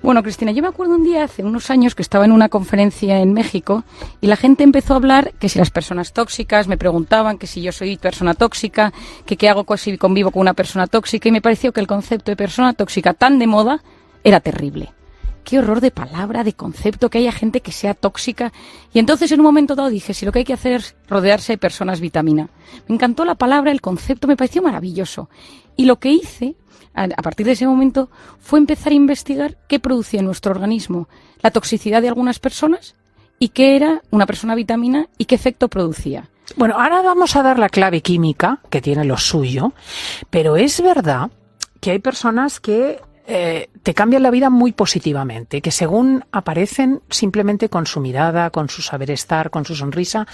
Bueno, Cristina, yo me acuerdo un día, hace unos años, que estaba en una conferencia en México y la gente empezó a hablar que si las personas tóxicas, me preguntaban que si yo soy persona tóxica, que qué hago si convivo con una persona tóxica, y me pareció que el concepto de persona tóxica tan de moda era terrible. Qué horror de palabra, de concepto, que haya gente que sea tóxica. Y entonces en un momento dado dije, si lo que hay que hacer es rodearse de personas vitamina. Me encantó la palabra, el concepto, me pareció maravilloso. Y lo que hice, a partir de ese momento, fue empezar a investigar qué producía en nuestro organismo la toxicidad de algunas personas y qué era una persona vitamina y qué efecto producía. Bueno, ahora vamos a dar la clave química, que tiene lo suyo, pero es verdad que hay personas que te cambian la vida muy positivamente, que según aparecen simplemente con su mirada, con su saber estar, con su sonrisa,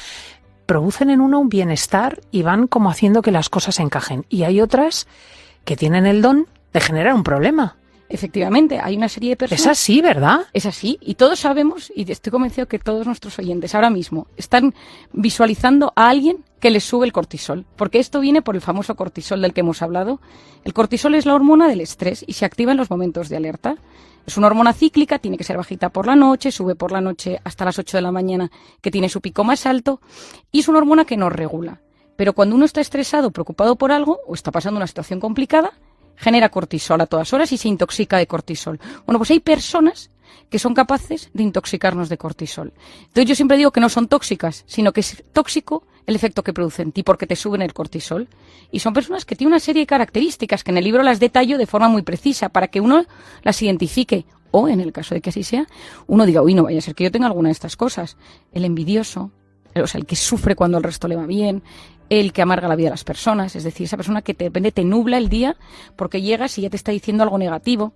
producen en uno un bienestar y van como haciendo que las cosas encajen. Y hay otras que tienen el don de generar un problema. Efectivamente, hay una serie de personas... Es así, ¿verdad? Es así, y todos sabemos, y estoy convencido que todos nuestros oyentes ahora mismo están visualizando a alguien que les sube el cortisol, porque esto viene por el famoso cortisol del que hemos hablado. El cortisol es la hormona del estrés y se activa en los momentos de alerta. Es una hormona cíclica, tiene que ser bajita por la noche, sube por la noche hasta las 8 de la mañana, que tiene su pico más alto, y es una hormona que nos regula. Pero cuando uno está estresado, preocupado por algo, o está pasando una situación complicada, genera cortisol a todas horas y se intoxica de cortisol. Bueno, pues hay personas que son capaces de intoxicarnos de cortisol. Entonces yo siempre digo que no son tóxicas, sino que es tóxico el efecto que produce en ti porque te suben el cortisol. Y son personas que tienen una serie de características que en el libro las detallo de forma muy precisa para que uno las identifique. O, en el caso de que así sea, uno diga, uy, no vaya a ser que yo tenga alguna de estas cosas. El envidioso, o sea, el que sufre cuando al resto le va bien, el que amarga la vida a las personas, es decir, esa persona que de repente te nubla el día porque llegas y ya te está diciendo algo negativo.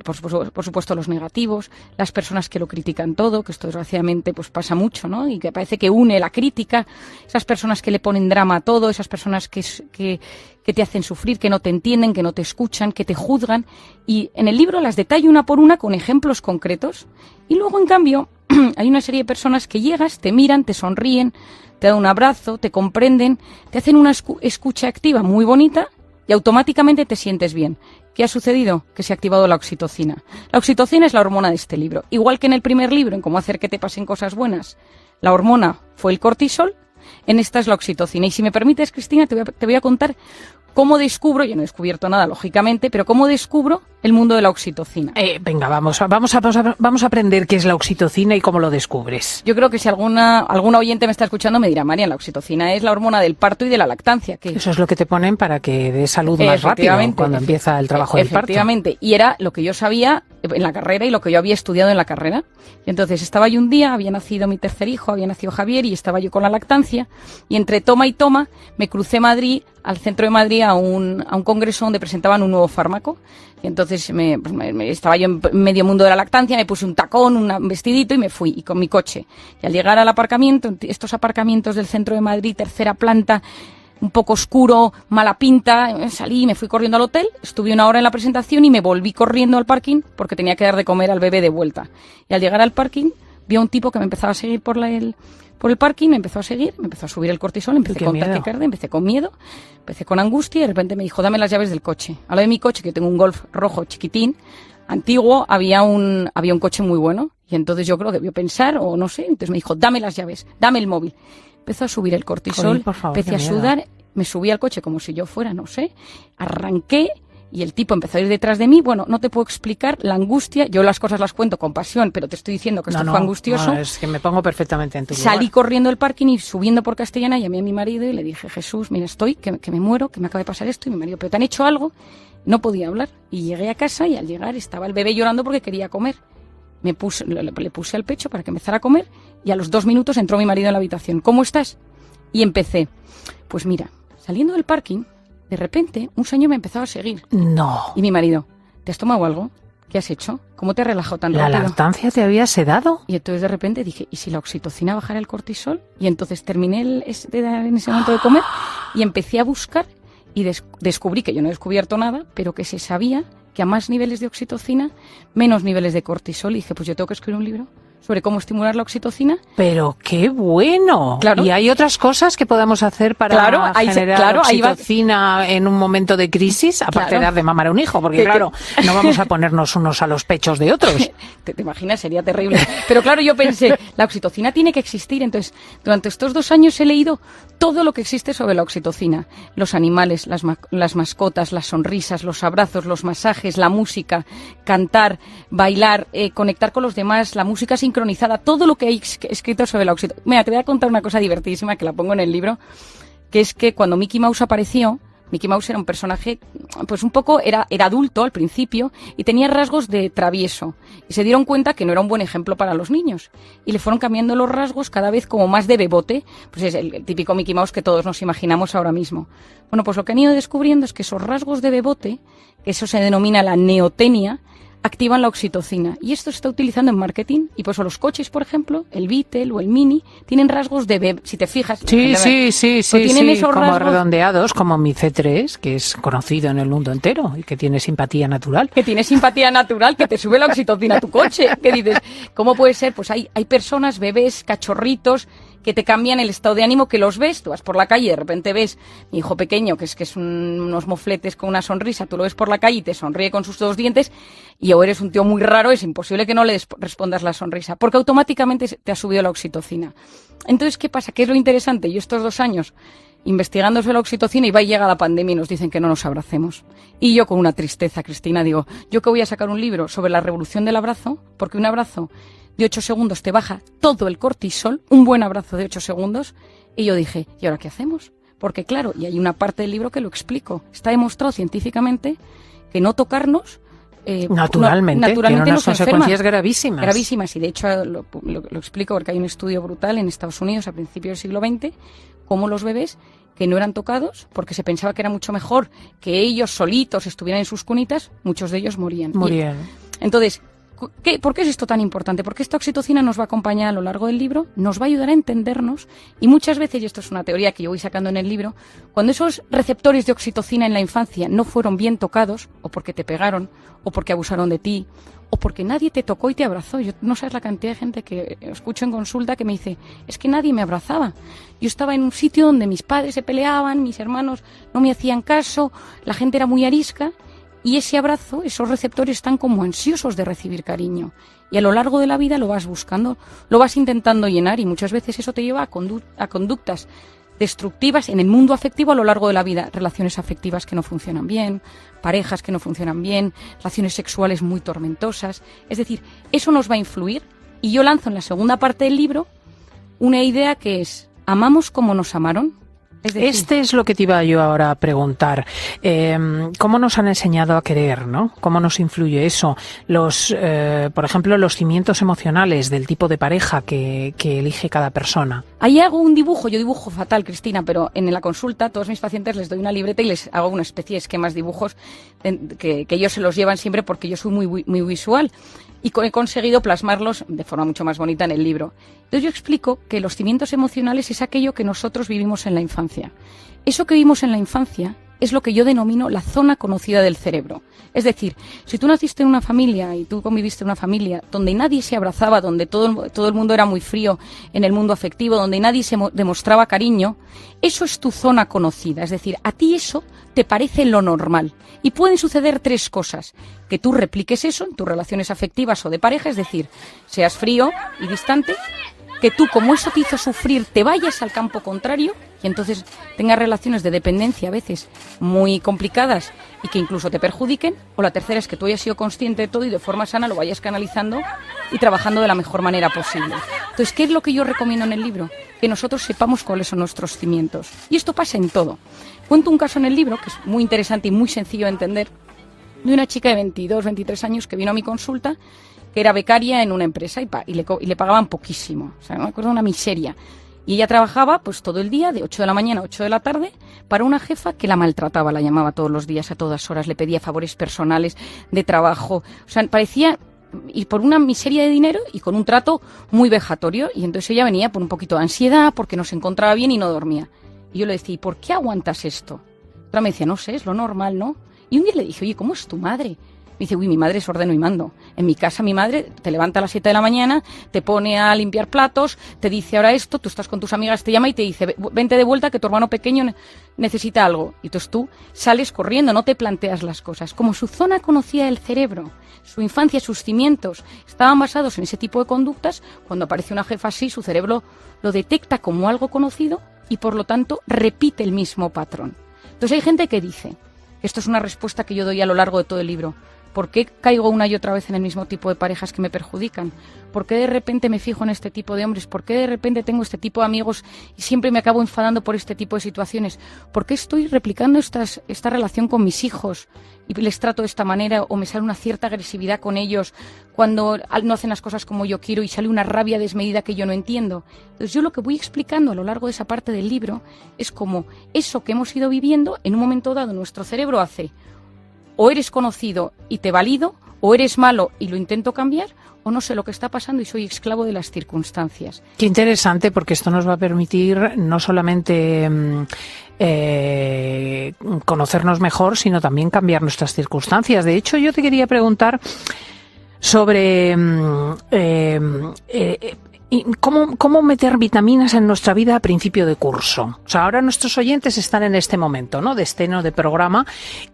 Por supuesto los negativos, las personas que lo critican todo, que esto desgraciadamente pues pasa mucho, ¿no? Y que parece que une la crítica, esas personas que le ponen drama a todo, esas personas que te hacen sufrir, que no te entienden, que no te escuchan, que te juzgan. Y en el libro las detallo una por una con ejemplos concretos. Y luego, en cambio, hay una serie de personas que llegas, te miran, te sonríen, te dan un abrazo, te comprenden, te hacen una escucha activa muy bonita y automáticamente te sientes bien. ¿Qué ha sucedido? Que se ha activado la oxitocina. La oxitocina es la hormona de este libro. Igual que en el primer libro, en cómo hacer que te pasen cosas buenas, la hormona fue el cortisol, en esta es la oxitocina. Y si me permites, Cristina, te voy a contar cómo descubro, yo no he descubierto nada, lógicamente, pero cómo descubro el mundo de la oxitocina. Venga, vamos a aprender qué es la oxitocina y cómo lo descubres. Yo creo que si alguna oyente me está escuchando me dirá, María, la oxitocina es la hormona del parto y de la lactancia. Que eso es lo que te ponen para que dé salud más rápido cuando empieza el trabajo del parto. Efectivamente, y era lo que yo sabía en la carrera y lo que yo había estudiado en la carrera. Y entonces estaba yo un día, había nacido mi tercer hijo, había nacido Javier y estaba yo con la lactancia y entre toma y toma me crucé Madrid, al centro de Madrid a un congreso donde presentaban un nuevo fármaco. Y entonces estaba yo en medio mundo de la lactancia, me puse un tacón, un vestidito y me fui, y con mi coche. Y al llegar al aparcamiento, estos aparcamientos del centro de Madrid, tercera planta, un poco oscuro, mala pinta, salí, me fui corriendo al hotel, estuve una hora en la presentación y me volví corriendo al parking porque tenía que dar de comer al bebé de vuelta. Y al llegar al parking, vi a un tipo que me empezaba a seguir por el parking, me empezó a seguir, me empezó a subir el cortisol, empecé con taquicardia, empecé con miedo, empecé con angustia y de repente me dijo, dame las llaves del coche. Al lado de mi coche, que tengo un Golf rojo chiquitín, antiguo, había un coche muy bueno y entonces yo creo que debió pensar o no sé, entonces me dijo, dame las llaves, dame el móvil. Empezó a subir el cortisol, por favor, empecé a sudar, me subí al coche como si yo fuera, no sé, arranqué y el tipo empezó a ir detrás de mí. Bueno, no te puedo explicar la angustia, yo las cosas las cuento con pasión, pero te estoy diciendo que esto fue angustioso. No, es que me pongo perfectamente en tu lugar. Salí corriendo del parking y subiendo por Castellana, llamé a mi marido y le dije, Jesús, mira, estoy, que me muero, que me acaba de pasar esto, y mi marido, pero ¿te han hecho algo? No podía hablar, y llegué a casa y al llegar estaba el bebé llorando porque quería comer. Le puse al pecho para que empezara a comer y a los 2 minutos entró mi marido en la habitación. ¿Cómo estás? Y empecé. Pues mira, saliendo del parking, de repente un señor me empezaba a seguir. No. Y mi marido, ¿te has tomado algo? ¿Qué has hecho? ¿Cómo te has relajado tan rápido? ¿La lactancia te había sedado? Y entonces de repente dije, ¿y si la oxitocina bajara el cortisol? Y entonces terminé en ese momento de comer y empecé a buscar y descubrí que yo no he descubierto nada, pero que se sabía que a más niveles de oxitocina, menos niveles de cortisol. Y dije, pues yo tengo que escribir un libro sobre cómo estimular la oxitocina. Pero qué bueno. Claro. ¿Y hay otras cosas que podamos hacer para generar oxitocina en un momento de crisis? Aparte de dar de mamar a un hijo, porque claro, no vamos a ponernos unos a los pechos de otros. ¿Te imaginas? Sería terrible. Pero claro, yo pensé, la oxitocina tiene que existir. Entonces, durante estos 2 años he leído todo lo que existe sobre la oxitocina. Los animales, las mascotas, las sonrisas, los abrazos, los masajes, la música, cantar, bailar, conectar con los demás, la música sincronizada, todo lo que hay escrito sobre la oxitocina. Mira, te voy a contar una cosa divertidísima que la pongo en el libro, que es que cuando Mickey Mouse apareció, Mickey Mouse era un personaje, pues un poco, era adulto al principio y tenía rasgos de travieso. Y se dieron cuenta que no era un buen ejemplo para los niños. Y le fueron cambiando los rasgos cada vez como más de bebote. Pues es el típico Mickey Mouse que todos nos imaginamos ahora mismo. Bueno, pues lo que han ido descubriendo es que esos rasgos de bebote, que eso se denomina la neotenia, activan la oxitocina. Y esto se está utilizando en marketing. Y pues los coches, por ejemplo, el Beetle o el Mini, tienen rasgos de bebé. Si te fijas... Sí, tienen esos como rasgos redondeados, como mi C3, que es conocido en el mundo entero y que tiene simpatía natural. Que tiene simpatía natural, que te sube la oxitocina a tu coche. Que dices, ¿cómo puede ser? Pues hay personas, bebés, cachorritos, que te cambian el estado de ánimo, que los ves, tú vas por la calle y de repente ves mi hijo pequeño, que es unos mofletes con una sonrisa, tú lo ves por la calle y te sonríe con sus 2 dientes, y o eres un tío muy raro, es imposible que no le respondas la sonrisa, porque automáticamente te ha subido la oxitocina. Entonces, ¿qué pasa? ¿Qué es lo interesante? Yo estos 2 años investigando sobre la oxitocina y llega la pandemia y nos dicen que no nos abracemos. Y yo con una tristeza, Cristina, digo, ¿yo que voy a sacar un libro sobre la revolución del abrazo? Porque un abrazo de 8 segundos te baja todo el cortisol, un buen abrazo de 8 segundos. Y yo dije, ¿y ahora qué hacemos? Porque claro, y hay una parte del libro que lo explico, está demostrado científicamente que no tocarnos naturalmente tiene unas consecuencias gravísimas. Gravísimas, y de hecho lo explico porque hay un estudio brutal en Estados Unidos a principios del siglo XX, cómo los bebés que no eran tocados, porque se pensaba que era mucho mejor que ellos solitos estuvieran en sus cunitas, muchos de ellos morían. Entonces, ¿por qué es esto tan importante? Porque esta oxitocina nos va a acompañar a lo largo del libro, nos va a ayudar a entendernos, y muchas veces, y esto es una teoría que yo voy sacando en el libro, cuando esos receptores de oxitocina en la infancia no fueron bien tocados, o porque te pegaron, o porque abusaron de ti, o porque nadie te tocó y te abrazó. Yo no sabes la cantidad de gente que escucho en consulta que me dice, es que nadie me abrazaba. Yo estaba en un sitio donde mis padres se peleaban, mis hermanos no me hacían caso, la gente era muy arisca, y ese abrazo, esos receptores están como ansiosos de recibir cariño. Y a lo largo de la vida lo vas buscando, lo vas intentando llenar, y muchas veces eso te lleva a conductas destructivas en el mundo afectivo a lo largo de la vida. Relaciones afectivas que no funcionan bien, parejas que no funcionan bien, relaciones sexuales muy tormentosas. Es decir, eso nos va a influir, y yo lanzo en la segunda parte del libro una idea que es, ¿amamos como nos amaron? Es decir, este es lo que te iba yo ahora a preguntar. ¿Cómo nos han enseñado a querer, ¿no? ¿Cómo nos influye eso? Por ejemplo, los cimientos emocionales del tipo de pareja que elige cada persona. Ahí hago un dibujo, yo dibujo fatal, Cristina, pero en la consulta a todos mis pacientes les doy una libreta y les hago una especie de esquemas, dibujos que ellos se los llevan siempre porque yo soy muy visual. Y he conseguido plasmarlos de forma mucho más bonita en el libro. Entonces yo explico que los cimientos emocionales es aquello que nosotros vivimos en la infancia. Eso que vivimos en la infancia es lo que yo denomino la zona conocida del cerebro. Es decir, si tú naciste en una familia y tú conviviste en una familia donde nadie se abrazaba, donde todo el mundo era muy frío en el mundo afectivo, donde nadie se demostraba cariño, eso es tu zona conocida. Es decir, a ti eso te parece lo normal. Y pueden suceder 3 cosas. Que tú repliques eso en tus relaciones afectivas o de pareja, es decir, seas frío y distante, que tú, como eso te hizo sufrir, te vayas al campo contrario y entonces tengas relaciones de dependencia a veces muy complicadas y que incluso te perjudiquen. O la tercera es que tú hayas sido consciente de todo y de forma sana lo vayas canalizando y trabajando de la mejor manera posible. Entonces, ¿qué es lo que yo recomiendo en el libro? Que nosotros sepamos cuáles son nuestros cimientos. Y esto pasa en todo. Cuento un caso en el libro que es muy interesante y muy sencillo de entender, de una chica de 22, 23 años que vino a mi consulta, que era becaria en una empresa y le pagaban poquísimo. O sea, me acuerdo de una miseria. Y ella trabajaba pues todo el día, de 8 de la mañana a 8 de la tarde, para una jefa que la maltrataba, la llamaba todos los días, a todas horas, le pedía favores personales de trabajo. O sea, parecía ir por una miseria de dinero y con un trato muy vejatorio. Y entonces ella venía por un poquito de ansiedad, porque no se encontraba bien y no dormía. Y yo le decía, ¿y por qué aguantas esto? Otra me decía, no sé, es lo normal, ¿no? Y un día le dije, oye, ¿cómo es tu madre? Me dice, uy, mi madre es ordeno y mando. En mi casa mi madre te levanta a las 7 de la mañana, te pone a limpiar platos, te dice ahora esto, tú estás con tus amigas, te llama y te dice, vente de vuelta que tu hermano pequeño necesita algo. Y entonces tú sales corriendo, no te planteas las cosas. Como su zona conocía el cerebro, su infancia, sus cimientos estaban basados en ese tipo de conductas, cuando aparece una jefa así, su cerebro lo detecta como algo conocido y por lo tanto repite el mismo patrón. Entonces hay gente que dice, esto es una respuesta que yo doy a lo largo de todo el libro, ¿por qué caigo una y otra vez en el mismo tipo de parejas que me perjudican? ¿Por qué de repente me fijo en este tipo de hombres? ¿Por qué de repente tengo este tipo de amigos y siempre me acabo enfadando por este tipo de situaciones? ¿Por qué estoy replicando esta relación con mis hijos y les trato de esta manera o me sale una cierta agresividad con ellos cuando no hacen las cosas como yo quiero y sale una rabia desmedida que yo no entiendo? Entonces yo lo que voy explicando a lo largo de esa parte del libro es cómo eso que hemos ido viviendo en un momento dado nuestro cerebro hace o eres conocido y te valido, o eres malo y lo intento cambiar, o no sé lo que está pasando y soy esclavo de las circunstancias. Qué interesante, porque esto nos va a permitir no solamente conocernos mejor, sino también cambiar nuestras circunstancias. De hecho, yo te quería preguntar sobre ¿y cómo meter vitaminas en nuestra vida a principio de curso? O sea, ahora nuestros oyentes están en este momento, ¿no?, de estreno de programa,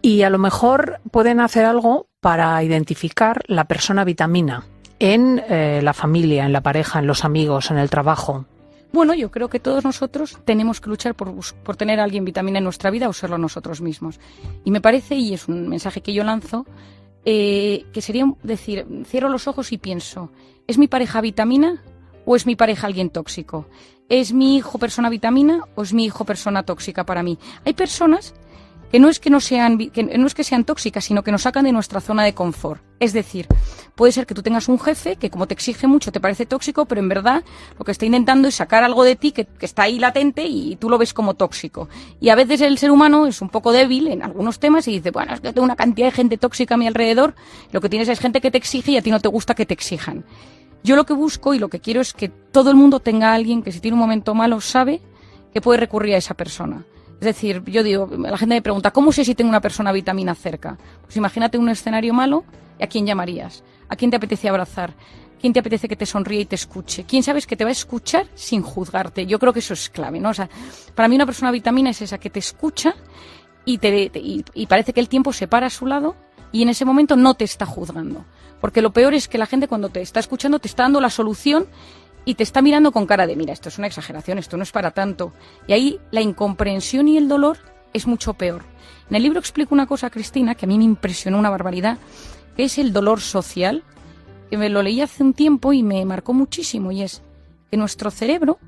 y a lo mejor pueden hacer algo para identificar la persona vitamina en la familia, en la pareja, en los amigos, en el trabajo. Bueno, yo creo que todos nosotros tenemos que luchar por tener a alguien vitamina en nuestra vida o serlo nosotros mismos. Y me parece, y es un mensaje que yo lanzo, que sería decir, cierro los ojos y pienso, ¿es mi pareja vitamina o es mi pareja alguien tóxico? ¿Es mi hijo persona vitamina o es mi hijo persona tóxica para mí? Hay personas que no es que sean tóxicas, sino que nos sacan de nuestra zona de confort. Es decir, puede ser que tú tengas un jefe que como te exige mucho te parece tóxico, pero en verdad lo que está intentando es sacar algo de ti que está ahí latente y tú lo ves como tóxico. Y a veces el ser humano es un poco débil en algunos temas y dice, bueno, es que tengo una cantidad de gente tóxica a mi alrededor, lo que tienes es gente que te exige y a ti no te gusta que te exijan. Yo lo que busco y lo que quiero es que todo el mundo tenga a alguien que si tiene un momento malo sabe que puede recurrir a esa persona. Es decir, yo digo, la gente me pregunta, ¿cómo sé si tengo una persona vitamina cerca? Pues imagínate un escenario malo, ¿a quién llamarías? ¿A quién te apetece abrazar? ¿Quién te apetece que te sonríe y te escuche? ¿Quién sabes que te va a escuchar sin juzgarte? Yo creo que eso es clave, ¿no? O sea, para mí una persona vitamina es esa que te escucha y parece que el tiempo se para a su lado y en ese momento no te está juzgando. Porque lo peor es que la gente cuando te está escuchando te está dando la solución y te está mirando con cara de, mira, esto es una exageración, esto no es para tanto. Y ahí la incomprensión y el dolor es mucho peor. En el libro explico una cosa, Cristina, que a mí me impresionó una barbaridad, que es el dolor social, que me lo leí hace un tiempo y me marcó muchísimo, y es que nuestro cerebro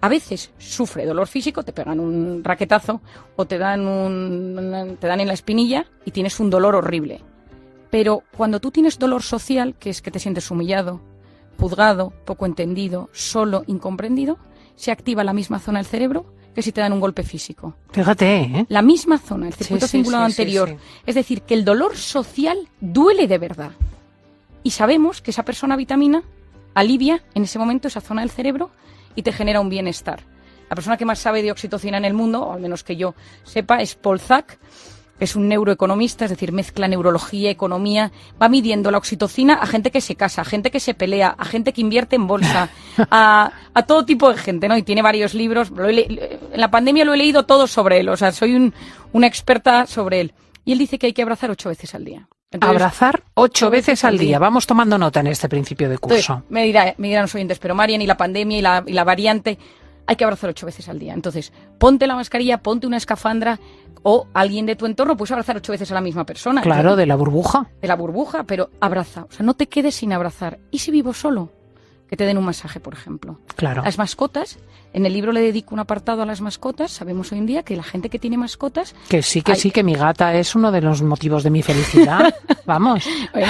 a veces sufre dolor físico, te pegan un raquetazo o te dan en la espinilla y tienes un dolor horrible. Pero cuando tú tienes dolor social, que es que te sientes humillado, juzgado, poco entendido, solo, incomprendido, se activa la misma zona del cerebro que si te dan un golpe físico. Fíjate, ¿eh? La misma zona, el circuito cingulado anterior. Sí. Es decir, que el dolor social duele de verdad. Y sabemos que esa persona vitamina alivia en ese momento esa zona del cerebro y te genera un bienestar. La persona que más sabe de oxitocina en el mundo, o al menos que yo sepa, es Paul Zak, que es un neuroeconomista, es decir, mezcla neurología, economía, va midiendo la oxitocina a gente que se casa, a gente que se pelea, a gente que invierte en bolsa, a todo tipo de gente, ¿no? Y tiene varios libros, en la pandemia lo he leído todo sobre él, o sea, soy una experta sobre él. Y él dice que hay que abrazar 8 veces al día. Entonces, abrazar 8 veces al día. Vamos tomando nota en este principio de curso. Entonces, me dirán los oyentes, pero Marian, y la pandemia y la variante, hay que abrazar 8 veces al día. Entonces, ponte la mascarilla, ponte una escafandra, o alguien de tu entorno, puedes abrazar 8 veces a la misma persona. Claro, de la burbuja. De la burbuja, pero abraza. O sea, no te quedes sin abrazar. ¿Y si vivo solo? Que te den un masaje, por ejemplo. Claro. Las mascotas, en el libro le dedico un apartado a las mascotas. Sabemos hoy en día que la gente que tiene mascotas... Que sí, que mi gata es uno de los motivos de mi felicidad. Vamos. Oye,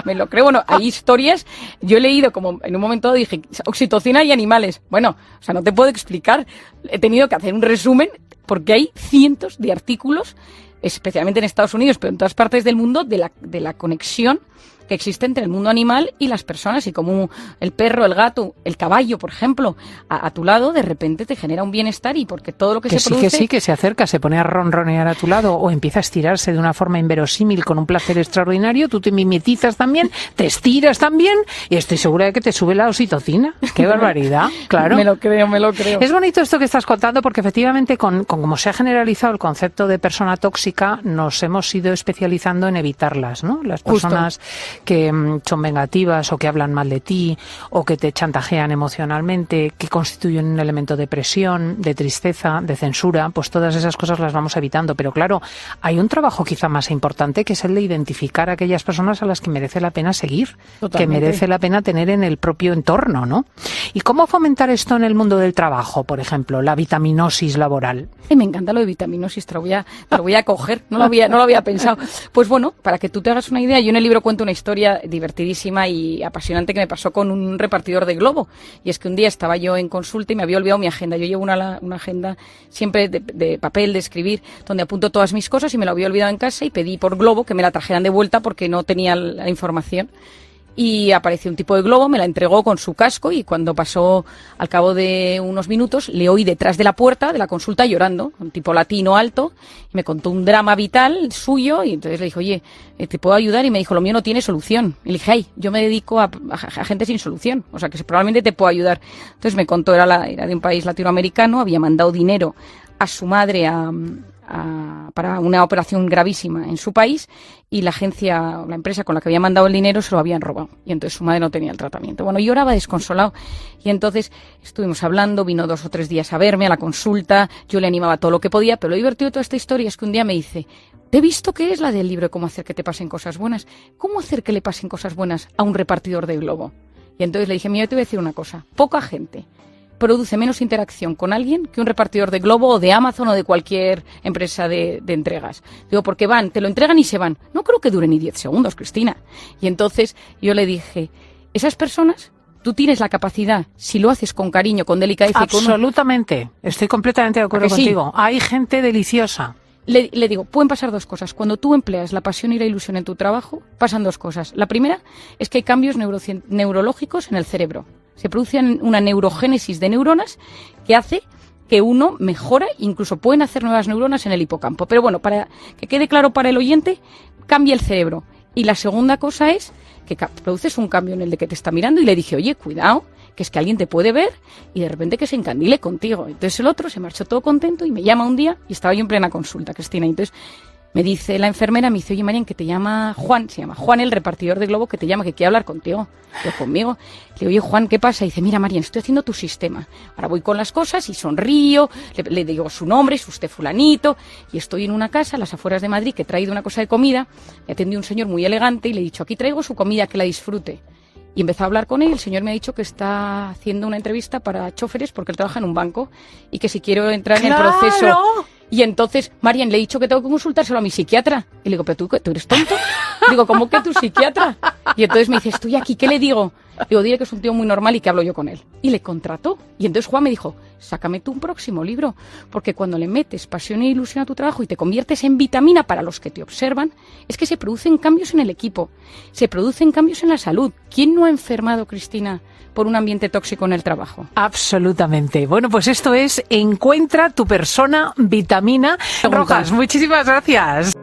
me lo creo. Bueno, hay historias. Yo he leído como en un momento dije, oxitocina y animales. Bueno, o sea, no te puedo explicar. He tenido que hacer un resumen porque hay cientos de artículos, especialmente en Estados Unidos, pero en todas partes del mundo, de la conexión que existe entre el mundo animal y las personas, y como el perro, el gato, el caballo, por ejemplo, a tu lado, de repente te genera un bienestar, y porque todo lo que se produce... Que se acerca, se pone a ronronear a tu lado o empieza a estirarse de una forma inverosímil con un placer extraordinario, tú te mimetizas también, te estiras también y estoy segura de que te sube la oxitocina. ¡Qué barbaridad! Claro. Me lo creo. Es bonito esto que estás contando, porque efectivamente con como se ha generalizado el concepto de persona tóxica, nos hemos ido especializando en evitarlas, ¿no? Las personas que son vengativas o que hablan mal de ti o que te chantajean emocionalmente, que constituyen un elemento de presión, de tristeza, de censura, pues todas esas cosas las vamos evitando. Pero claro, hay un trabajo quizá más importante, que es el de identificar a aquellas personas a las que merece la pena seguir, que merece la pena tener en el propio entorno, ¿no? ¿Y cómo fomentar esto en el mundo del trabajo, por ejemplo, la vitaminosis laboral? Me encanta lo de vitaminosis, te lo voy a coger, no lo había pensado. Pues bueno, para que tú te hagas una idea, yo en el libro cuento una historia divertidísima y apasionante que me pasó con un repartidor de Globo. Y es que un día estaba yo en consulta y me había olvidado mi agenda. Yo llevo una agenda siempre de papel, de escribir, donde apunto todas mis cosas, y me lo había olvidado en casa y pedí por Globo que me la trajeran de vuelta porque no tenía la información. Y apareció un tipo de Globo, me la entregó con su casco, y cuando pasó al cabo de unos minutos le oí detrás de la puerta de la consulta llorando, un tipo latino alto, y me contó un drama vital suyo, y entonces le dije, oye, ¿te puedo ayudar? Y me dijo, lo mío no tiene solución. Y le dije, ay, yo me dedico a gente sin solución, o sea que probablemente te puedo ayudar. Entonces me contó, era de un país latinoamericano, había mandado dinero a su madre para una operación gravísima en su país, y la empresa con la que había mandado el dinero se lo habían robado, y entonces su madre no tenía el tratamiento. Bueno, lloraba desconsolado, y entonces estuvimos hablando, vino 2 o 3 días a verme a la consulta, yo le animaba todo lo que podía, pero lo divertido de toda esta historia es que un día me dice, te he visto que eres la del libro de cómo hacer que te pasen cosas buenas. ¿Cómo hacer que le pasen cosas buenas a un repartidor de Globo? Y entonces le dije, mira, yo te voy a decir una cosa, poca gente produce menos interacción con alguien que un repartidor de Globo o de Amazon o de cualquier empresa de entregas. Digo, porque te lo entregan y se van. No creo que dure ni 10 segundos, Cristina. Y entonces yo le dije, esas personas, tú tienes la capacidad, si lo haces con cariño, con delicadeza... Absolutamente, estoy completamente de acuerdo contigo. Sí. Hay gente deliciosa. Le digo, pueden pasar 2 cosas. Cuando tú empleas la pasión y la ilusión en tu trabajo, pasan 2 cosas. La primera es que hay cambios neurológicos en el cerebro. Se produce una neurogénesis de neuronas que hace que uno mejora, incluso pueden hacer nuevas neuronas en el hipocampo. Pero bueno, para que quede claro para el oyente, cambia el cerebro. Y la segunda cosa es que produces un cambio en el de que te está mirando, y le dije, oye, cuidado, que es que alguien te puede ver y de repente que se encandile contigo. Entonces el otro se marchó todo contento y me llama un día, y estaba yo en plena consulta, Cristina, y entonces me dice la enfermera, me dice, oye, Marian, que te llama Juan, se llama Juan, el repartidor de Globo, que te llama, que quiere hablar contigo. Yo, conmigo. Le digo, oye, Juan, ¿qué pasa? Y dice, mira, Marian, estoy haciendo tu sistema. Ahora voy con las cosas y sonrío, le digo su nombre, es usted fulanito, y estoy en una casa a las afueras de Madrid, que he traído una cosa de comida, me atendió un señor muy elegante y le he dicho, aquí traigo su comida, que la disfrute. Y empezó a hablar con él, y el señor me ha dicho que está haciendo una entrevista para choferes porque él trabaja en un banco, y que si quiero entrar en el proceso... Y entonces, Marian, le he dicho que tengo que consultárselo a mi psiquiatra. Y le digo, ¿pero tú eres tonto? Digo, ¿cómo que tu psiquiatra? Y entonces me dice, estoy aquí, ¿qué le digo? Digo, dile que es un tío muy normal y que hablo yo con él. Y le contrató. Y entonces Juan me dijo, sácame tú un próximo libro, porque cuando le metes pasión e ilusión a tu trabajo y te conviertes en vitamina para los que te observan, es que se producen cambios en el equipo, se producen cambios en la salud. ¿Quién no ha enfermado, Cristina, por un ambiente tóxico en el trabajo? Absolutamente. Bueno, pues esto es Encuentra tu persona vitamina. Rojas, muchísimas gracias.